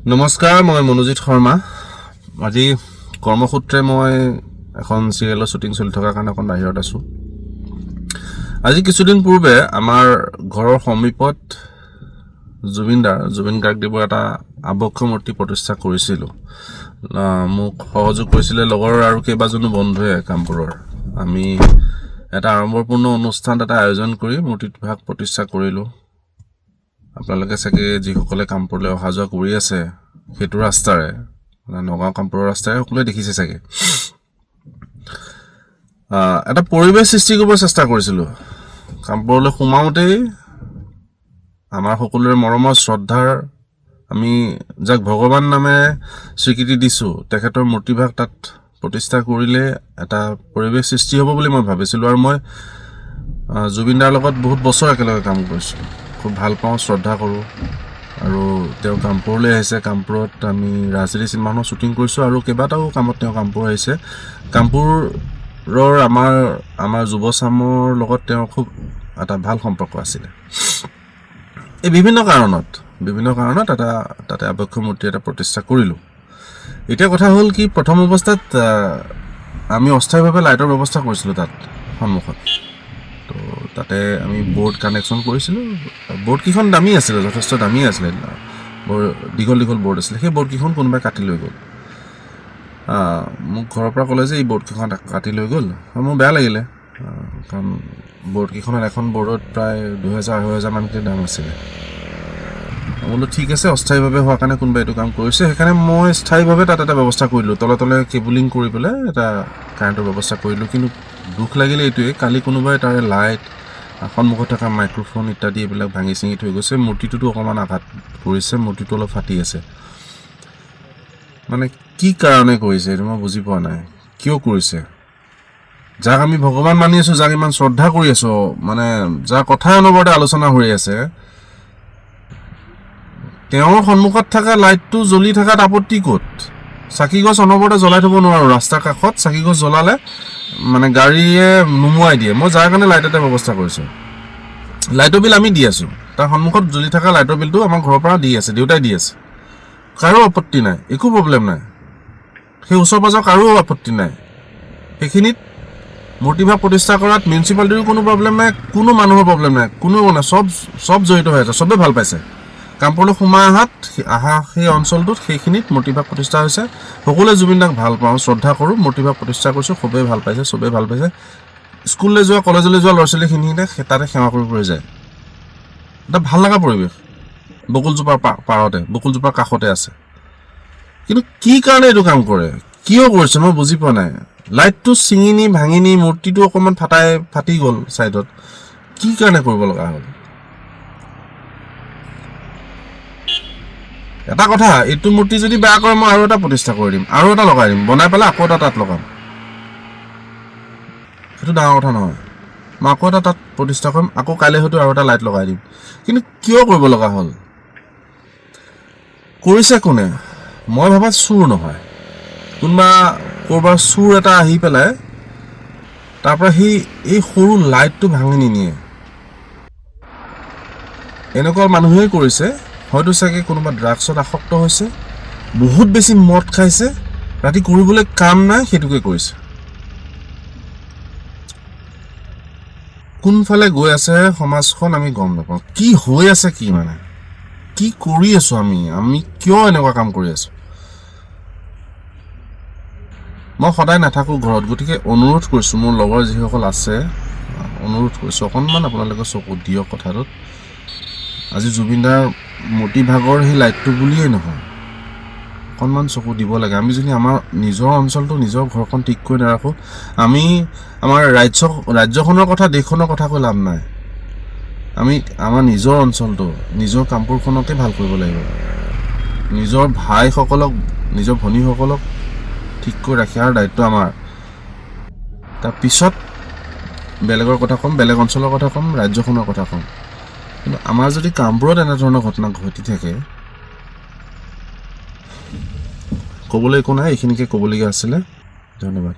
নমস্কাৰ, মই মনোজিত শৰ্মা। আজি কৰ্মসূত্ৰে মই এখন চিৰিয়েলৰ শ্বুটিং চলি থকাৰ কাৰণে অকণ বাহিৰত আছোঁ। আজি কিছুদিন পূৰ্বে আমাৰ ঘৰৰ সমীপত জুবিন গাৰ্গদেৱৰ এটা আবক্ষ মূৰ্তি প্ৰতিষ্ঠা কৰিছিলোঁ। মোক সহযোগ কৰিছিলে লগৰ আৰু কেইবাজনো বন্ধুৱে কামপুৰৰ। আমি এটা আড়ম্বৰপূৰ্ণ অনুষ্ঠান এটা আয়োজন কৰি মূৰ্তিভাগ প্ৰতিষ্ঠা কৰিলোঁ। আপোনালোকে চাগে যিসকলে কামপুৰলৈ অহা যোৱা কৰি আছে সেইটো ৰাস্তাৰে, নগাঁও কামপুৰৰ ৰাস্তাৰে সকলোৱে দেখিছে চাগে। এটা পৰিৱেশ সৃষ্টি কৰিব চেষ্টা কৰিছিলোঁ। কামপুৰলৈ সোমাওঁতেই আমাৰ সকলোৰে মৰমৰ শ্ৰদ্ধাৰ আমি যাক ভগৱান নামেৰে স্বীকৃতি দিছোঁ, তেখেতৰ মূৰ্তিভাগ তাত প্ৰতিষ্ঠা কৰিলে এটা পৰিৱেশ সৃষ্টি হ'ব বুলি মই ভাবিছিলোঁ। আৰু মই জুবিনদাৰ লগত বহুত বছৰ একেলগে কাম কৰিছিলোঁ, খুব ভাল পাওঁ, শ্ৰদ্ধা কৰোঁ। আৰু তেওঁ কামপুৰলৈ আহিছে। কামপুৰত আমি ৰাজনীতি চিনেমাখনৰ শ্বুটিং কৰিছোঁ আৰু কেইবাটাও কামত তেওঁ কামপুৰ আহিছে। কামপুৰৰ আমাৰ যুৱচামৰ লগত তেওঁৰ খুব এটা ভাল সম্পৰ্ক আছিলে। এই বিভিন্ন কাৰণত তাতে আবক্ষ মূৰ্তি এটা প্ৰতিষ্ঠা কৰিলোঁ। এতিয়া কথা হ'ল কি, প্ৰথম অৱস্থাত আমি অস্থায়ীভাৱে লাইটৰ ব্যৱস্থা কৰিছিলোঁ তাত সন্মুখত। তো তাতে আমি বৰ্ড কানেকশ্যন কৰিছিলোঁ। বৰ্ডকেইখন দামী আছিলে, যথেষ্ট দামী আছিলে, বৰ দীঘল বৰ্ড আছিলে। সেই বৰ্ডকেইখন কোনোবাই কাটি লৈ গ'ল। মোক ঘৰৰ পৰা ক'লে যে এই বৰ্ডকেইখন কাটি লৈ গ'ল। মোৰ বেয়া লাগিলে, কাৰণ বৰ্ডকেইখনত এখন বৰ্ডত প্ৰায় 2000-2500 মানকৈ দাম আছিলে। বোলো ঠিক আছে, অস্থায়ীভাৱে হোৱাৰ কাৰণে কোনোবাই এইটো কাম কৰিছে, সেইকাৰণে মই স্থায়ীভাৱে তাত এটা ব্যৱস্থা কৰিলোঁ। তলে কেবুলিং কৰি পেলাই এটা কাৰেণ্টৰ ব্যৱস্থা কৰিলোঁ। কিন্তু দুখ লাগিলে এইটোৱে, কালি কোনোবাই তাৰে লাইট, সন্মুখত থকা মাইক্ৰফোন ইত্যাদি এইবিলাক ভাঙি চিঙি থৈ গৈছে। মূৰ্তিটোতো অকণমান আঘাত কৰিছে, মূৰ্তিটো অলপ ফাটি আছে। মানে কি কাৰণে কৰিছে এইটো মই বুজি পোৱা নাই। কিয় কৰিছে? যাক আমি ভগৱান মানি আছোঁ, যাক ইমান শ্ৰদ্ধা কৰি আছোঁ, মানে যাৰ কথাই অনবৰতে আলোচনা হৈ আছে, তেওঁৰ সন্মুখত থকা লাইটটো জ্বলি থকাত আপত্তি ক'ত? চাকিগছ অনবৰতে জ্বলাই থ'ব নোৱাৰোঁ। ৰাস্তাৰ কাষত চাকিগছ জ্বলালে মানে গাড়ীয়ে নুমুৱাই দিয়ে। মই যাৰ কাৰণে লাইট এটা ব্যৱস্থা কৰিছোঁ। লাইটৰ বিল আমি দি আছোঁ, তাৰ সন্মুখত জ্বলি থকা লাইটৰ বিলটো আমাৰ ঘৰৰ পৰা দি আছে, দেউতাই দি আছে। কাৰো আপত্তি নাই, একো প্ৰব্লেম নাই। সেই ওচৰ পাজৰ কাৰো আপত্তি নাই। সেইখিনিত মূৰ্তিভাগ প্ৰতিষ্ঠা কৰাত মিউনিচিপালিটিৰো কোনো প্ৰব্লেম নাই, কোনো মানুহৰ প্ৰব্লেম নাই, কোনো নাই, চব জড়িত হৈ আছে, চবেই ভাল পাইছে। কামপুৰলৈ সোমাই অহা সেই অঞ্চলটোত সেইখিনিত মূৰ্তিভাগ প্ৰতিষ্ঠা হৈছে। সকলোৱে জুবিনদাক ভাল পাওঁ, শ্ৰদ্ধা কৰোঁ, মূৰ্তিভাগ প্ৰতিষ্ঠা কৰিছোঁ, চবেই ভাল পাইছে। স্কুললৈ যোৱা, কলেজলৈ যোৱা ল'ৰা ছোৱালীখিনিয়ে তাতে সেৱা কৰি যায়। এটা ভাল লগা পৰিৱেশ। বকুলজোপাৰ বকুলজোপাৰ কাষতে আছে। কিন্তু কি কাৰণে এইটো কাম কৰে, কিয় কৰিছে মই বুজি পোৱা নাই। লাইটটো ছিঙি নি ভাঙি নি মূৰ্তিটো অকণমান ফাটি গ'ল ছাইডত, কি কাৰণে কৰিব লগা হ'ল? এটা কথা, এইটো মূৰ্তি যদি বেয়া কৰে মই আৰু এটা প্ৰতিষ্ঠা কৰি দিম, আৰু এটা লগাই দিম, বনাই পেলাই আকৌ এটা তাত লগাম। সেইটো ডাঙৰ কথা নহয়। মই আকৌ এটা তাত প্ৰতিষ্ঠা কৰিম, আকৌ কাইলৈ হয়তো আৰু এটা লাইট লগাই দিম। কিন্তু কিয় কৰিব লগা হ'ল? কৰিছে কোনে? মই ভাবাত চুৰ নহয়, কোনোবা ক'ৰবাৰ চুৰ এটা আহি পেলাই তাৰ পৰা এই সৰু লাইটটো ভাঙি নিনিয়ে। এনেকুৱা মানুহেই কৰিছে। হয়তো চাগে কোনোবা ড্ৰাগছত আসক্ত হৈছে, বহুত বেছি মদ খাইছে, ৰাতি কৰিবলৈ কাম নাই, সেইটোকে কৰিছে। কোনফালে গৈ আছে সমাজখন আমি গম নাপাওঁ। কি হৈ আছে, কি কৰি আছোঁ আমি কিয় এনেকুৱা কাম কৰি আছোঁ? মই সদায় নাথাকোঁ ঘৰত, গতিকে অনুৰোধ কৰিছোঁ, মোৰ লগৰ যিসকল আছে, অনুৰোধ কৰিছোঁ অকণমান আপোনালোকে চকু দিয়ক কথাটোত। আজি জুবিনদাৰ মূৰ্তিভাগৰ সেই লাইটটো বুলিয়েই নহয়, অকণমান চকু দিব লাগে। আমি যদি আমাৰ নিজৰ অঞ্চলটো, নিজৰ ঘৰখন ঠিক কৰি নাৰাখোঁ, আমি আমাৰ ৰাজ্যখনৰ কথা, দেশখনৰ কথা কৈ লাভ নাই। আমি আমাৰ নিজৰ অঞ্চলটো, নিজৰ কামপুৰখনকে ভাল কৰিব লাগিব। নিজৰ ভাইসকলক, নিজৰ ভনীসকলক ঠিক কৰি ৰখাৰ দায়িত্ব আমাৰ। তাৰপিছত বেলেগৰ কথা ক'ম, বেলেগ অঞ্চলৰ কথা ক'ম, ৰাজ্যখনৰ কথা ক'ম। কিন্তু আমাৰ যদি কামপুৰত এনেধৰণৰ ঘটনা ঘটি থাকে, ক'বলৈ একো নাই। এইখিনিকে ক'বলগীয়া আছিলে। ধন্যবাদ।